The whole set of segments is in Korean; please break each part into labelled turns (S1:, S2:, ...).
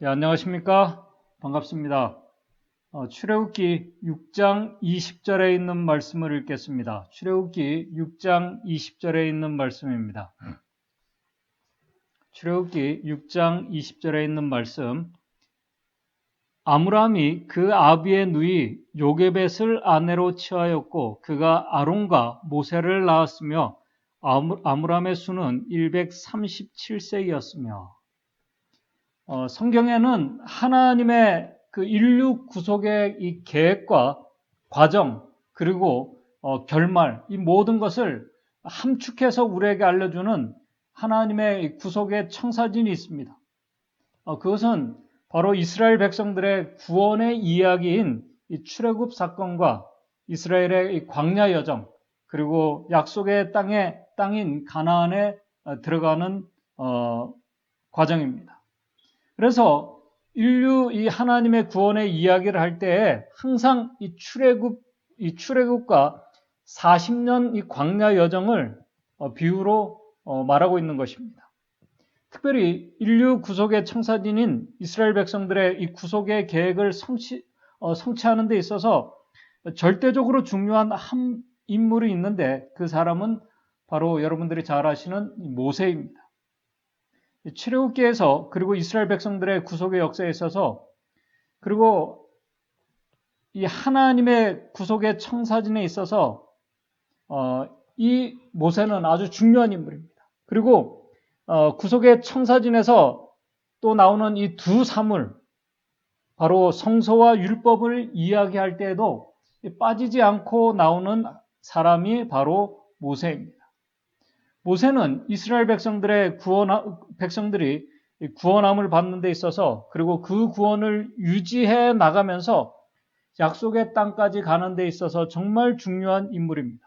S1: 네, 안녕하십니까? 반갑습니다. 출애굽기 6장 20절에 있는 말씀을 읽겠습니다. 출애굽기 6장 20절에 있는 말씀입니다. 출애굽기 6장 20절에 있는 말씀. 아므람이 그 아비의 누이 요게벳을 아내로 취하였고 그가 아론과 모세를 낳았으며 아므람의 수는 137세이었으며 성경에는 하나님의 그 인류 구속의 이 계획과 과정 그리고 결말 이 모든 것을 함축해서 우리에게 알려주는 하나님의 구속의 청사진이 있습니다. 그것은 바로 이스라엘 백성들의 구원의 이야기인 이 출애굽 사건과 이스라엘의 이 광야 여정 그리고 약속의 땅인 가나안에 들어가는 과정입니다. 그래서 인류 이 하나님의 구원의 이야기를 할 때에 항상 이 출애굽과 40년 이 광야 여정을 비유로 말하고 있는 것입니다. 특별히 인류 구속의 청사진인 이스라엘 백성들의 이 구속의 계획을 성취하는 데 있어서 절대적으로 중요한 한 인물이 있는데 그 사람은 바로 여러분들이 잘 아시는 모세입니다. 출애굽기에서 그리고 이스라엘 백성들의 구속의 역사에 있어서 그리고 이 하나님의 구속의 청사진에 있어서 이 모세는 아주 중요한 인물입니다. 그리고 구속의 청사진에서 또 나오는 이 두 사물 바로 성서와 율법을 이야기할 때에도 빠지지 않고 나오는 사람이 바로 모세입니다. 모세는 이스라엘 백성들이 구원함을 받는 데 있어서 그리고 그 구원을 유지해 나가면서 약속의 땅까지 가는 데 있어서 정말 중요한 인물입니다.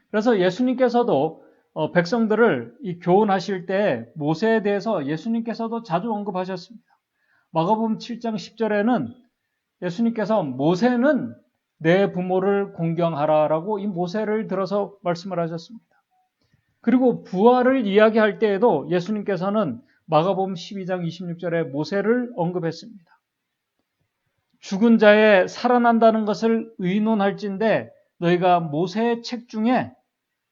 S1: 그래서 예수님께서도 백성들을 교훈하실 때 모세에 대해서 예수님께서도 자주 언급하셨습니다. 마가복음 7장 10절에는 예수님께서 모세는 내 부모를 공경하라라고 이 모세를 들어서 말씀을 하셨습니다. 그리고 부활을 이야기할 때에도 예수님께서는 마가복음 12장 26절에 모세를 언급했습니다. 죽은 자의 살아난다는 것을 의논할진대 너희가 모세의 책 중에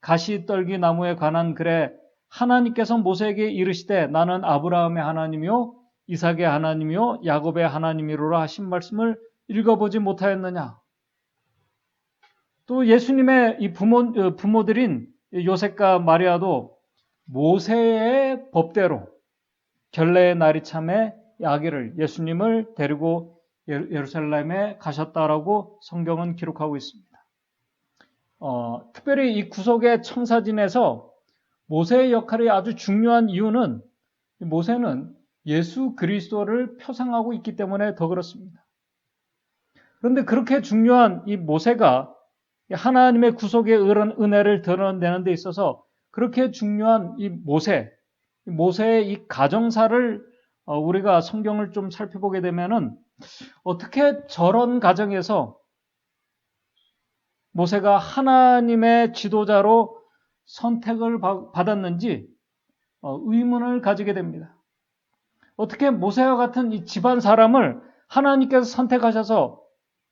S1: 가시떨기 나무에 관한 글에 하나님께서 모세에게 이르시되 나는 아브라함의 하나님이요 이삭의 하나님이요 야곱의 하나님이로라 하신 말씀을 읽어보지 못하였느냐. 또 예수님의 이 부모들인 요셉과 마리아도 모세의 법대로 결례의 날이 참에 아기를 예수님을 데리고 예루살렘에 가셨다라고 성경은 기록하고 있습니다. 특별히 이 구속의 청사진에서 모세의 역할이 아주 중요한 이유는 모세는 예수 그리스도를 표상하고 있기 때문에 더 그렇습니다. 그런데 그렇게 중요한 이 모세가 하나님의 구속의 은혜를 드러내는 데 있어서 그렇게 중요한 이 모세의 이 가정사를 우리가 성경을 좀 살펴보게 되면은 어떻게 저런 가정에서 모세가 하나님의 지도자로 선택을 받았는지 의문을 가지게 됩니다. 어떻게 모세와 같은 이 집안 사람을 하나님께서 선택하셔서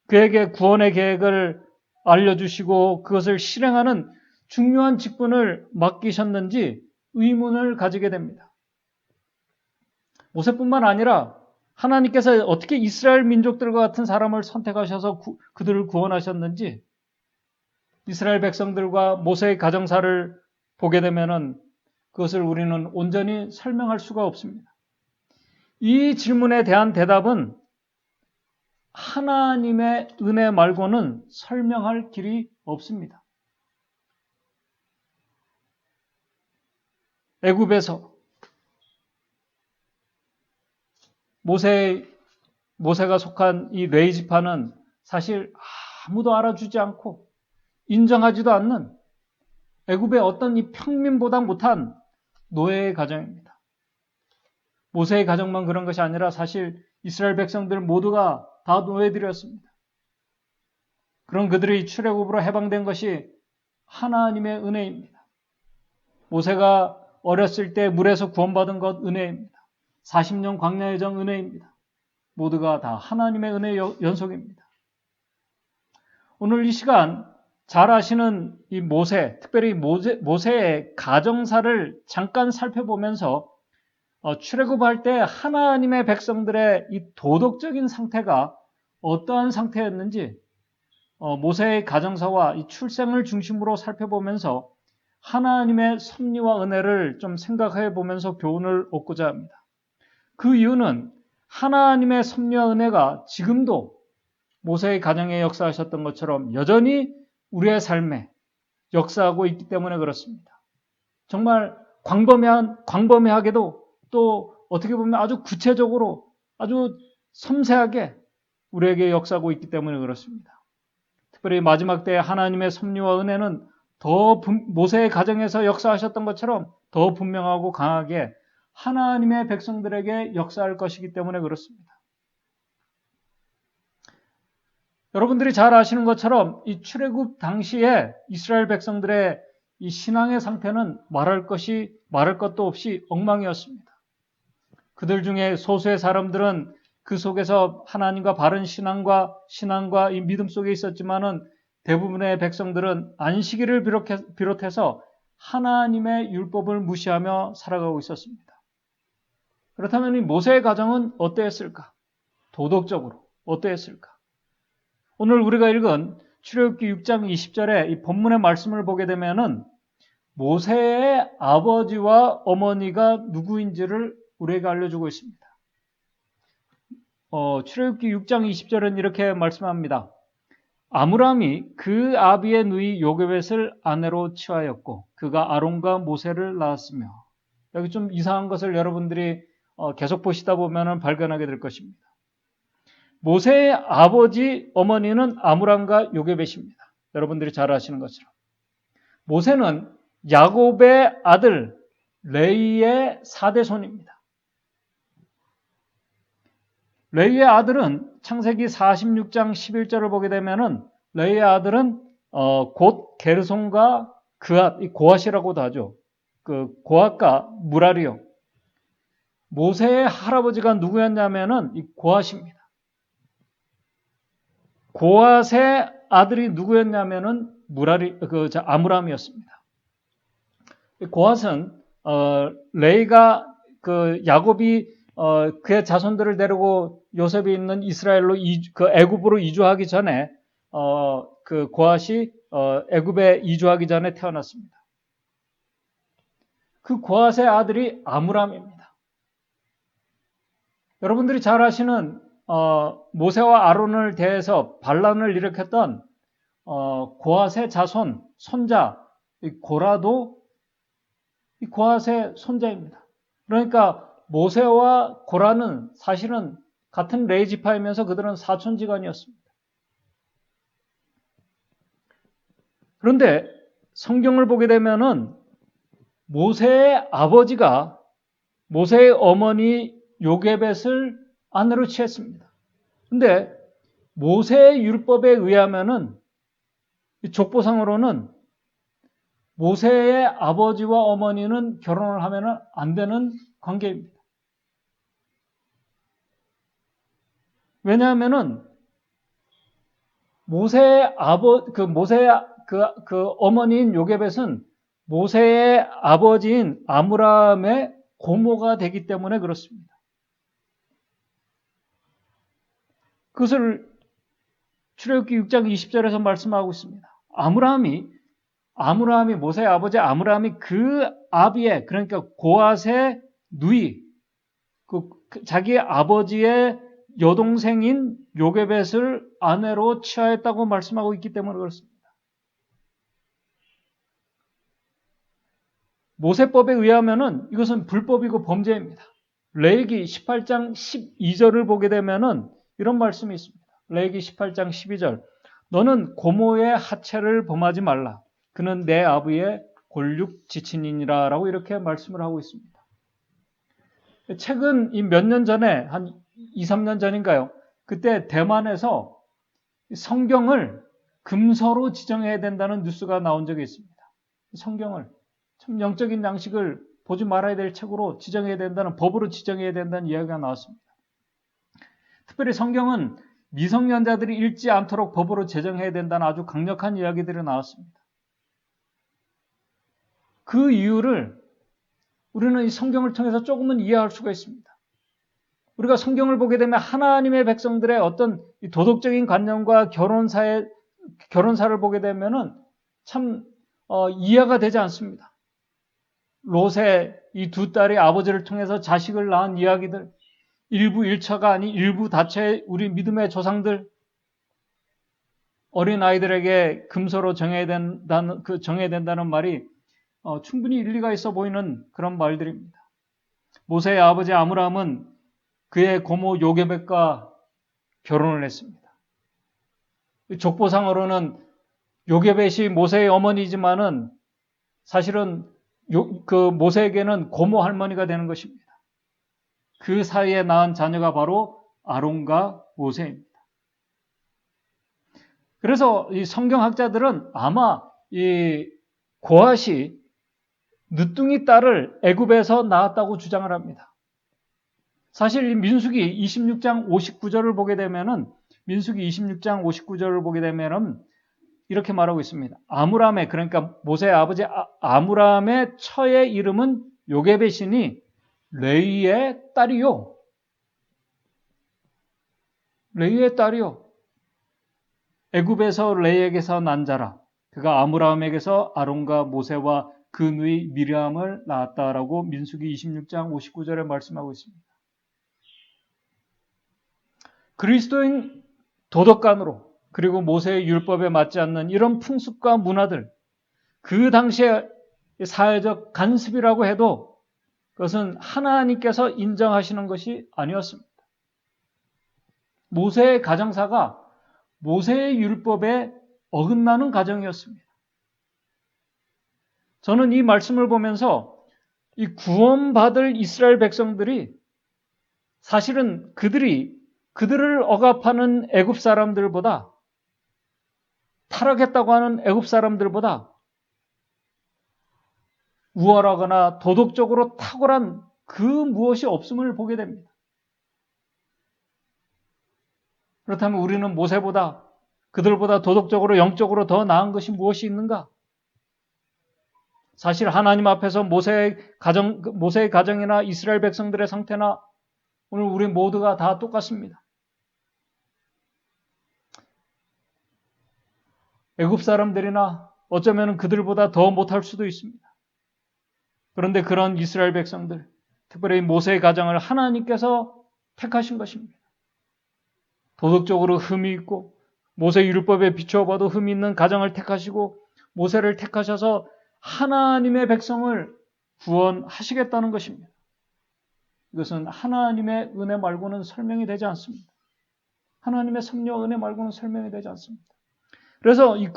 S1: 그에게 구원의 계획을 알려주시고 그것을 실행하는 중요한 직분을 맡기셨는지 의문을 가지게 됩니다. 모세뿐만 아니라 하나님께서 어떻게 이스라엘 민족들과 같은 사람을 선택하셔서 그들을 구원하셨는지 이스라엘 백성들과 모세의 가정사를 보게 되면은 그것을 우리는 온전히 설명할 수가 없습니다. 이 질문에 대한 대답은 하나님의 은혜 말고는 설명할 길이 없습니다. 애굽에서 모세가 속한 이 레위 지파는 사실 아무도 알아주지 않고 인정하지도 않는 애굽의 어떤 이 평민보다 못한 노예의 가정입니다. 모세의 가정만 그런 것이 아니라 사실 이스라엘 백성들 모두가 다 노예들이었습니다. 그런 그들이 출애굽으로 해방된 것이 하나님의 은혜입니다. 모세가 어렸을 때 물에서 구원받은 것 은혜입니다. 40년 광야의 정 은혜입니다. 모두가 다 하나님의 은혜의 연속입니다. 오늘 이 시간 잘 아시는 이 모세, 특별히 모세의 가정사를 잠깐 살펴보면서 출애굽할 때 하나님의 백성들의 이 도덕적인 상태가 어떠한 상태였는지 모세의 가정사와 이 출생을 중심으로 살펴보면서 하나님의 섭리와 은혜를 좀 생각해 보면서 교훈을 얻고자 합니다. 그 이유는 하나님의 섭리와 은혜가 지금도 모세의 가정에 역사하셨던 것처럼 여전히 우리의 삶에 역사하고 있기 때문에 그렇습니다. 정말 광범위하게도 또 어떻게 보면 아주 구체적으로 아주 섬세하게 우리에게 역사하고 있기 때문에 그렇습니다. 특별히 마지막 때의 하나님의 섭리와 은혜는 모세의 가정에서 역사하셨던 것처럼 더 분명하고 강하게 하나님의 백성들에게 역사할 것이기 때문에 그렇습니다. 여러분들이 잘 아시는 것처럼 이 출애굽 당시에 이스라엘 백성들의 이 신앙의 상태는 말할 것도 없이 엉망이었습니다. 그들 중에 소수의 사람들은 그 속에서 하나님과 바른 신앙과 이 믿음 속에 있었지만은 대부분의 백성들은 안식일을 비롯해서 하나님의 율법을 무시하며 살아가고 있었습니다. 그렇다면 이 모세의 가정은 어떠했을까? 도덕적으로 어떠했을까? 오늘 우리가 읽은 출애굽기 6장 20절에 이 본문의 말씀을 보게 되면은 모세의 아버지와 어머니가 누구인지를 우리에게 알려주고 있습니다. 출애굽기 6장 20절은 이렇게 말씀합니다. 아므람이 그 아비의 누이 요게벳을 아내로 취하였고 그가 아론과 모세를 낳았으며, 여기 좀 이상한 것을 여러분들이 계속 보시다 보면 발견하게 될 것입니다. 모세의 아버지 어머니는 아므람과 요게벳입니다. 여러분들이 잘 아시는 것처럼 모세는 야곱의 아들 레위의 4대손입니다. 레위의 아들은 창세기 46장 11절을 보게 되면은 레위의 아들은 곧 게르손과 그앗, 고앗이라고도 하죠. 그 고앗과 무라리요. 모세의 할아버지가 누구였냐면은 이 고앗입니다. 고앗의 아들이 누구였냐면은 아므람이었습니다. 고앗은 레이가 야곱이 그의 자손들을 데리고 요셉이 있는 이스라엘로 애굽으로 이주하기 전에 그 고앗이 애굽에 이주하기 전에 태어났습니다. 그 고앗의 아들이 아므람입니다. 여러분들이 잘 아시는 모세와 아론을 대해서 반란을 일으켰던 고앗의 자손, 손자 고라도 이 고앗의 손자입니다. 그러니까 모세와 고라는 사실은 같은 레위 지파이면서 그들은 사촌지간이었습니다. 그런데 성경을 보게 되면은 모세의 아버지가 모세의 어머니 요게벳을 아내로 취했습니다. 그런데 모세의 율법에 의하면은 족보상으로는 모세의 아버지와 어머니는 결혼을 하면 안 되는 관계입니다. 왜냐하면은 모세의 어머니인 요게벳은 모세의 아버지인 아므람의 고모가 되기 때문에 그렇습니다. 그것을 출애굽기 6장 20절에서 말씀하고 있습니다. 아므람이 모세의 아버지 아므람이 그 아비의, 그러니까 고앗의 누이, 자기 아버지의 여동생인 요게벳을 아내로 취하였다고 말씀하고 있기 때문에 그렇습니다. 모세법에 의하면은 이것은 불법이고 범죄입니다. 레위기 18장 12절을 보게 되면은 이런 말씀이 있습니다. 레위기 18장 12절. 너는 고모의 하체를 범하지 말라. 그는 내 아비의 골육 지친이니라 라고 이렇게 말씀을 하고 있습니다. 최근 몇 년 전에 한 2, 3년 전인가요? 그때 대만에서 성경을 금서로 지정해야 된다는 뉴스가 나온 적이 있습니다. 성경을 참 영적인 양식을 보지 말아야 될 책으로 지정해야 된다는, 법으로 지정해야 된다는 이야기가 나왔습니다. 특별히 성경은 미성년자들이 읽지 않도록 법으로 제정해야 된다는 아주 강력한 이야기들이 나왔습니다. 그 이유를 우리는 이 성경을 통해서 조금은 이해할 수가 있습니다. 우리가 성경을 보게 되면 하나님의 백성들의 어떤 도덕적인 관념과 결혼사를 보게 되면은 참 이해가 되지 않습니다. 롯의 이 두 딸이 아버지를 통해서 자식을 낳은 이야기들, 일부 일처가 아닌 일부 다처의 우리 믿음의 조상들, 어린 아이들에게 금서로 정해야 된다는 말이 충분히 일리가 있어 보이는 그런 말들입니다. 모세의 아버지 아므람은 그의 고모 요게벳과 결혼을 했습니다. 족보상으로는 요게벳이 모세의 어머니지만은 사실은 그 모세에게는 고모 할머니가 되는 것입니다. 그 사이에 낳은 자녀가 바로 아론과 모세입니다. 그래서 이 성경학자들은 아마 이 고핫이 늦둥이 딸을 애굽에서 낳았다고 주장을 합니다. 사실 이 민수기 26장 59절을 보게 되면은 이렇게 말하고 있습니다. 아므람의, 그러니까 모세의 아버지 아므람의 처의 이름은 요게벳이니 레위의 딸이요. 애굽에서 레에게서 난 자라. 그가 아므람에게서 아론과 모세와 그 누이 미리암을 낳았다라고 민수기 26장 59절에 말씀하고 있습니다. 그리스도인 도덕관으로, 그리고 모세의 율법에 맞지 않는 이런 풍습과 문화들, 그 당시의 사회적 간습이라고 해도 그것은 하나님께서 인정하시는 것이 아니었습니다. 모세의 가정사가 모세의 율법에 어긋나는 가정이었습니다. 저는 이 말씀을 보면서 이 구원받을 이스라엘 백성들이 사실은 그들을 억압하는 애굽 사람들보다, 타락했다고 하는 애굽 사람들보다 우월하거나 도덕적으로 탁월한 그 무엇이 없음을 보게 됩니다. 그렇다면 우리는 모세보다, 그들보다 도덕적으로 영적으로 더 나은 것이 무엇이 있는가? 사실 하나님 앞에서 모세의 가정이나 이스라엘 백성들의 상태나 오늘 우리 모두가 다 똑같습니다. 애굽 사람들이나 어쩌면 그들보다 더 못할 수도 있습니다. 그런데 그런 이스라엘 백성들, 특별히 모세의 가정을 하나님께서 택하신 것입니다. 도덕적으로 흠이 있고 모세 율법에 비추어 봐도 흠이 있는 가정을 택하시고 모세를 택하셔서 하나님의 백성을 구원하시겠다는 것입니다. 이것은 하나님의 은혜 말고는 설명이 되지 않습니다. 하나님의 섭리와 은혜 말고는 설명이 되지 않습니다. 그래서 이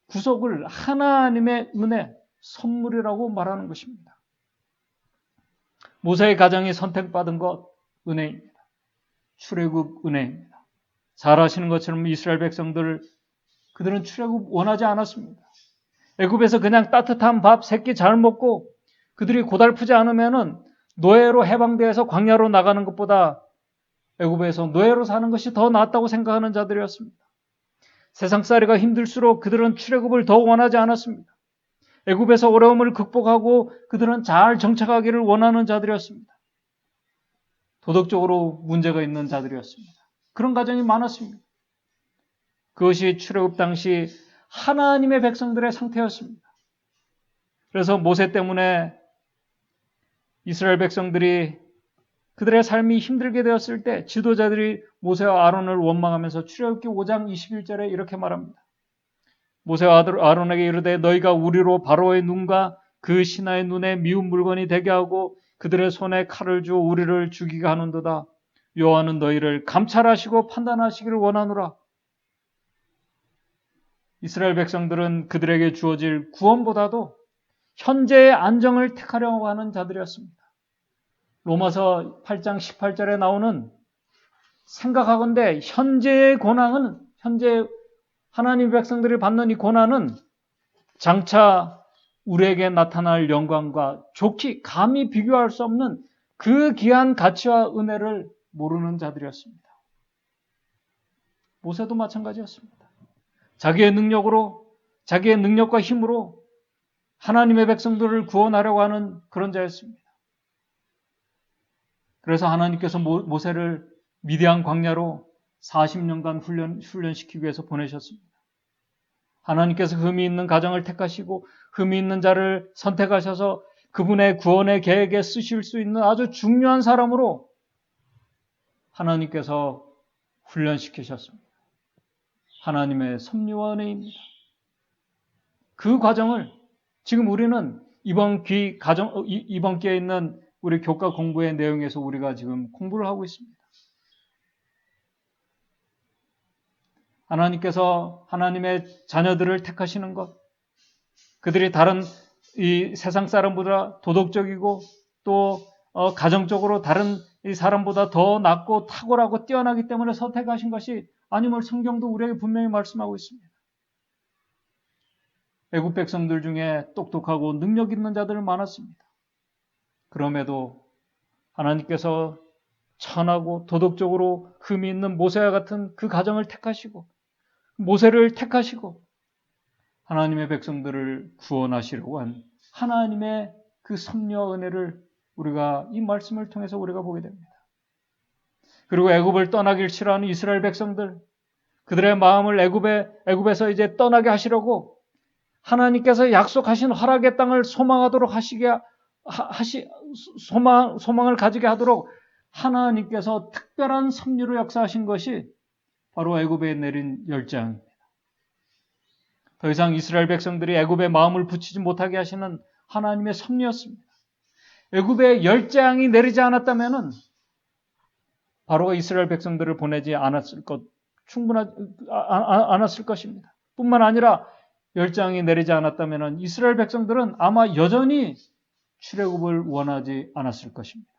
S1: 구속을 하나님의 은혜, 선물이라고 말하는 것입니다. 모세의 가정이 선택받은 것, 은혜입니다. 출애굽 은혜입니다. 잘 아시는 것처럼 이스라엘 백성들, 그들은 출애굽 원하지 않았습니다. 애굽에서 그냥 따뜻한 밥 3끼 잘 먹고 그들이 고달프지 않으면은 노예로 해방되어서 광야로 나가는 것보다 애굽에서 노예로 사는 것이 더 낫다고 생각하는 자들이었습니다. 세상살이가 힘들수록 그들은 출애굽을 더 원하지 않았습니다. 애굽에서 어려움을 극복하고 그들은 잘 정착하기를 원하는 자들이었습니다. 도덕적으로 문제가 있는 자들이었습니다. 그런 가정이 많았습니다. 그것이 출애굽 당시 하나님의 백성들의 상태였습니다. 그래서 모세 때문에 이스라엘 백성들이 그들의 삶이 힘들게 되었을 때 지도자들이 모세와 아론을 원망하면서 출애굽기 5장 21절에 이렇게 말합니다. 모세와 아론에게 이르되 너희가 우리로 바로의 눈과 그 신하의 눈에 미운 물건이 되게 하고 그들의 손에 칼을 주어 우리를 죽이게 하는도다. 여호와는 너희를 감찰하시고 판단하시기를 원하노라. 이스라엘 백성들은 그들에게 주어질 구원보다도 현재의 안정을 택하려고 하는 자들이었습니다. 로마서 8장 18절에 나오는 생각하건대 현재의 고난은, 현재 하나님 백성들이 받는 이 고난은 장차 우리에게 나타날 영광과 좋게 감히 비교할 수 없는 그 귀한 가치와 은혜를 모르는 자들이었습니다. 모세도 마찬가지였습니다. 자기의 능력과 힘으로 하나님의 백성들을 구원하려고 하는 그런 자였습니다. 그래서 하나님께서 모세를 미디안 광야로 40년간 훈련시키기 위해서 보내셨습니다. 하나님께서 흠이 있는 가정을 택하시고 흠이 있는 자를 선택하셔서 그분의 구원의 계획에 쓰실 수 있는 아주 중요한 사람으로 하나님께서 훈련시키셨습니다. 하나님의 섭리와 은혜입니다. 그 과정을 지금 우리는 이번 기회에 있는 우리 교과 공부의 내용에서 우리가 지금 공부를 하고 있습니다. 하나님께서 하나님의 자녀들을 택하시는 것, 그들이 다른 이 세상 사람보다 도덕적이고 또 가정적으로 다른 이 사람보다 더 낫고 탁월하고 뛰어나기 때문에 선택하신 것이 아님을 성경도 우리에게 분명히 말씀하고 있습니다. 애굽 백성들 중에 똑똑하고 능력 있는 자들은 많았습니다. 그럼에도 하나님께서 천하고 도덕적으로 흠이 있는 모세와 같은 그 가정을 택하시고 모세를 택하시고 하나님의 백성들을 구원하시려고 한 하나님의 그 섭리와 은혜를 우리가 이 말씀을 통해서 우리가 보게 됩니다. 그리고 애굽을 떠나길 싫어하는 이스라엘 백성들, 그들의 마음을 애굽에서 이제 떠나게 하시려고 하나님께서 약속하신 허락의 땅을 소망하도록 소망을 가지게 하도록 하나님께서 특별한 섭리로 역사하신 것이 바로 애굽에 내린 열재앙입니다. 더 이상 이스라엘 백성들이 애굽에 마음을 붙이지 못하게 하시는 하나님의 섭리였습니다. 애굽에 열재앙이 내리지 않았다면은 바로가 이스라엘 백성들을 보내지 않았을 것입니다. 뿐만 아니라 열재앙이 내리지 않았다면은 이스라엘 백성들은 아마 여전히 출애굽을 원하지 않았을 것입니다.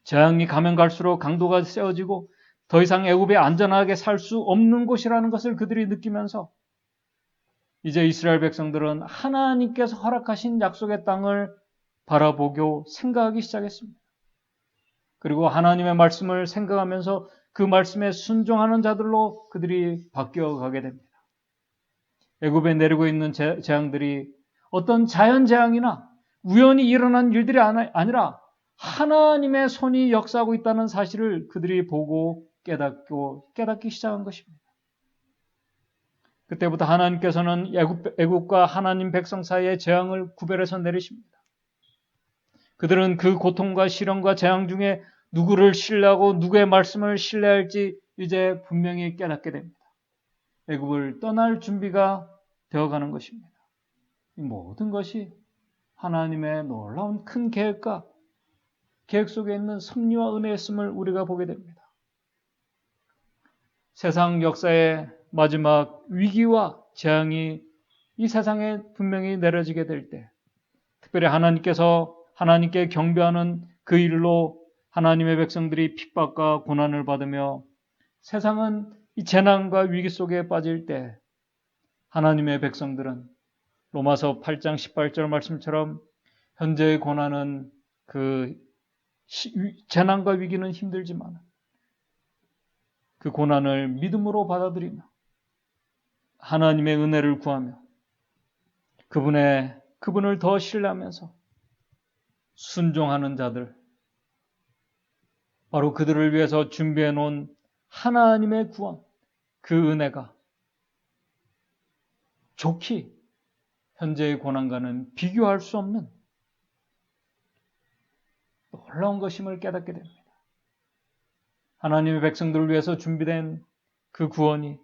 S1: 재앙이 가면 갈수록 강도가 세워지고 더 이상 애굽에 안전하게 살 수 없는 곳이라는 것을 그들이 느끼면서 이제 이스라엘 백성들은 하나님께서 허락하신 약속의 땅을 바라보고 생각하기 시작했습니다. 그리고 하나님의 말씀을 생각하면서 그 말씀에 순종하는 자들로 그들이 바뀌어가게 됩니다. 애굽에 내리고 있는 재앙들이 어떤 자연재앙이나 우연히 일어난 일들이 아니라 하나님의 손이 역사하고 있다는 사실을 그들이 보고 깨닫기 시작한 것입니다. 그때부터 하나님께서는 애굽과 하나님 백성 사이의 재앙을 구별해서 내리십니다. 그들은 그 고통과 시련과 재앙 중에 누구를 신뢰하고 누구의 말씀을 신뢰할지 이제 분명히 깨닫게 됩니다. 애굽을 떠날 준비가 되어가는 것입니다. 이 모든 것이 하나님의 놀라운 큰 계획과 계획 속에 있는 섭리와 은혜였음을 우리가 보게 됩니다. 세상 역사의 마지막 위기와 재앙이 이 세상에 분명히 내려지게 될 때, 특별히 하나님께 경배하는 그 일로 하나님의 백성들이 핍박과 고난을 받으며 세상은 이 재난과 위기 속에 빠질 때 하나님의 백성들은 로마서 8장 18절 말씀처럼 현재의 고난은 재난과 위기는 힘들지만 그 고난을 믿음으로 받아들이며 하나님의 은혜를 구하며 그분을 더 신뢰하면서 순종하는 자들, 바로 그들을 위해서 준비해 놓은 하나님의 구원, 그 은혜가 좋게 현재의 고난과는 비교할 수 없는 놀라운 것임을 깨닫게 됩니다. 하나님의 백성들을 위해서 준비된 그 구원이,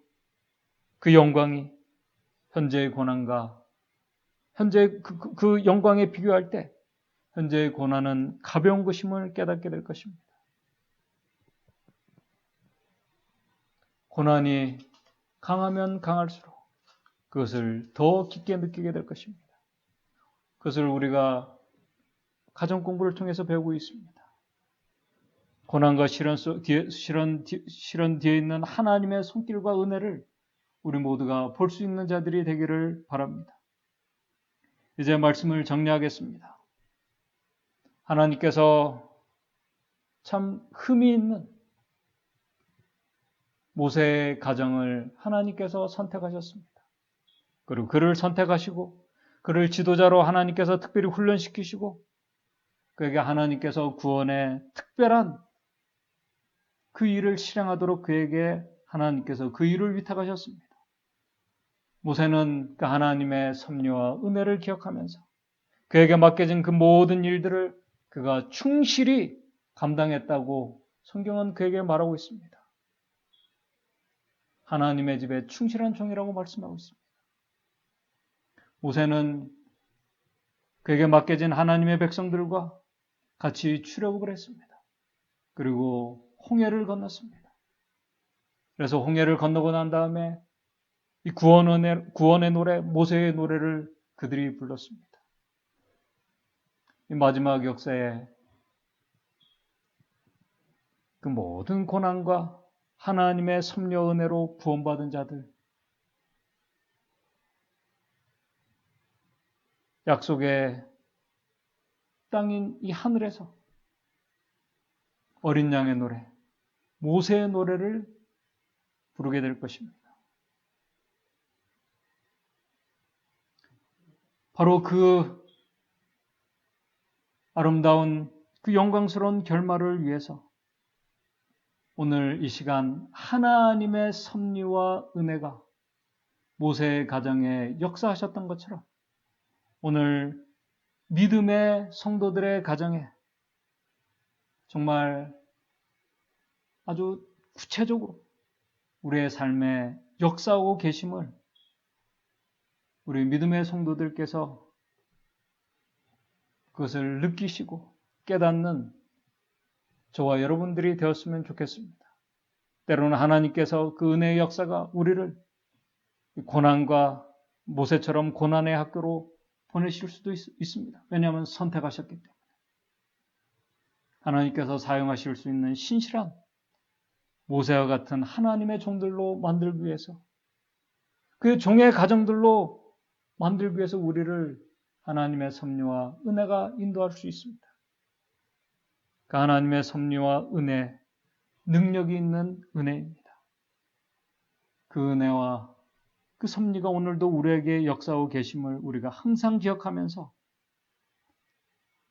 S1: 그 영광이 현재의 고난과 그 영광에 비교할 때 현재의 고난은 가벼운 것임을 깨닫게 될 것입니다. 고난이 강하면 강할수록 그것을 더 깊게 느끼게 될 것입니다. 그것을 우리가 가정 공부를 통해서 배우고 있습니다. 고난과 시련 뒤에 있는 하나님의 손길과 은혜를 우리 모두가 볼 수 있는 자들이 되기를 바랍니다. 이제 말씀을 정리하겠습니다. 하나님께서 참 흠이 있는 모세의 가정을 하나님께서 선택하셨습니다. 그리고 그를 선택하시고 그를 지도자로 하나님께서 특별히 훈련시키시고 그에게 하나님께서 구원의 특별한 그 일을 실행하도록 그에게 하나님께서 그 일을 위탁하셨습니다. 모세는 그 하나님의 섭리와 은혜를 기억하면서 그에게 맡겨진 그 모든 일들을 그가 충실히 감당했다고 성경은 그에게 말하고 있습니다. 하나님의 집에 충실한 종이라고 말씀하고 있습니다. 모세는 그에게 맡겨진 하나님의 백성들과 같이 출애굽을 했습니다. 그리고 홍해를 건넜습니다. 그래서 홍해를 건너고 난 다음에 이 구원의 노래, 모세의 노래를 그들이 불렀습니다. 이 마지막 역사에 그 모든 고난과 하나님의 섭려 은혜로 구원받은 자들, 약속의 땅인 이 하늘에서 어린 양의 노래, 모세의 노래를 부르게 될 것입니다. 바로 그 아름다운 그 영광스러운 결말을 위해서 오늘 이 시간 하나님의 섭리와 은혜가 모세의 가정에 역사하셨던 것처럼 오늘 믿음의 성도들의 가정에 정말 아주 구체적으로 우리의 삶에 역사하고 계심을 우리 믿음의 성도들께서 그것을 느끼시고 깨닫는 저와 여러분들이 되었으면 좋겠습니다. 때로는 하나님께서 그 은혜의 역사가 우리를 고난과 모세처럼 고난의 학교로 보내실 수도 있습니다. 왜냐하면 선택하셨기 때문에. 하나님께서 사용하실 수 있는 신실한 모세와 같은 하나님의 종들로 만들기 위해서 그 종의 가정들로 만들기 위해서 우리를 하나님의 섭리와 은혜가 인도할 수 있습니다. 그 하나님의 섭리와 은혜, 능력이 있는 은혜입니다. 그 은혜와 그 섭리가 오늘도 우리에게 역사하고 계심을 우리가 항상 기억하면서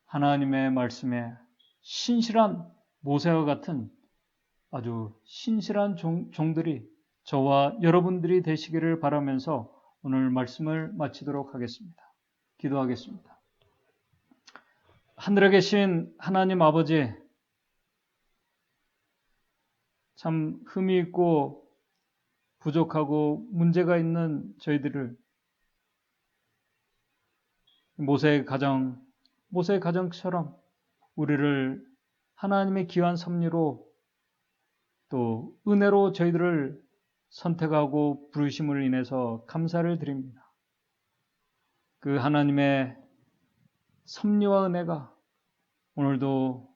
S1: 하나님의 말씀에 신실한 모세와 같은 아주 신실한 종들이 저와 여러분들이 되시기를 바라면서 오늘 말씀을 마치도록 하겠습니다. 기도하겠습니다. 하늘에 계신 하나님 아버지, 참 흠이 있고 부족하고 문제가 있는 저희들을 모세의 가정처럼 우리를 하나님의 귀한 섭리로 또 은혜로 저희들을 선택하고 부르심을 인해서 감사를 드립니다. 그 하나님의 섭리와 은혜가 오늘도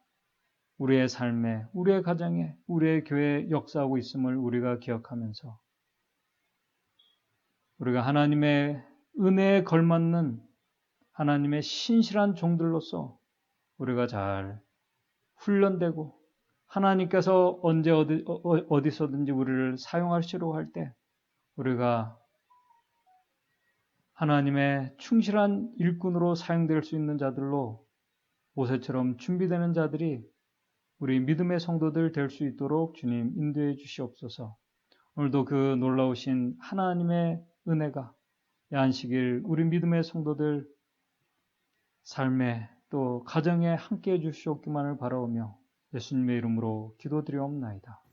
S1: 우리의 삶에, 우리의 가정에, 우리의 교회에 역사하고 있음을 우리가 기억하면서 우리가 하나님의 은혜에 걸맞는 하나님의 신실한 종들로서 우리가 잘 훈련되고 하나님께서 언제 어디서든지 우리를 사용하시려고 할 때 우리가 하나님의 충실한 일꾼으로 사용될 수 있는 자들로 모세처럼 준비되는 자들이 우리 믿음의 성도들 될 수 있도록 주님 인도해 주시옵소서. 오늘도 그 놀라우신 하나님의 은혜가 이 안식일 우리 믿음의 성도들 삶에 또 가정에 함께해 주시옵기만을 바라오며 예수님의 이름으로 기도드리옵나이다.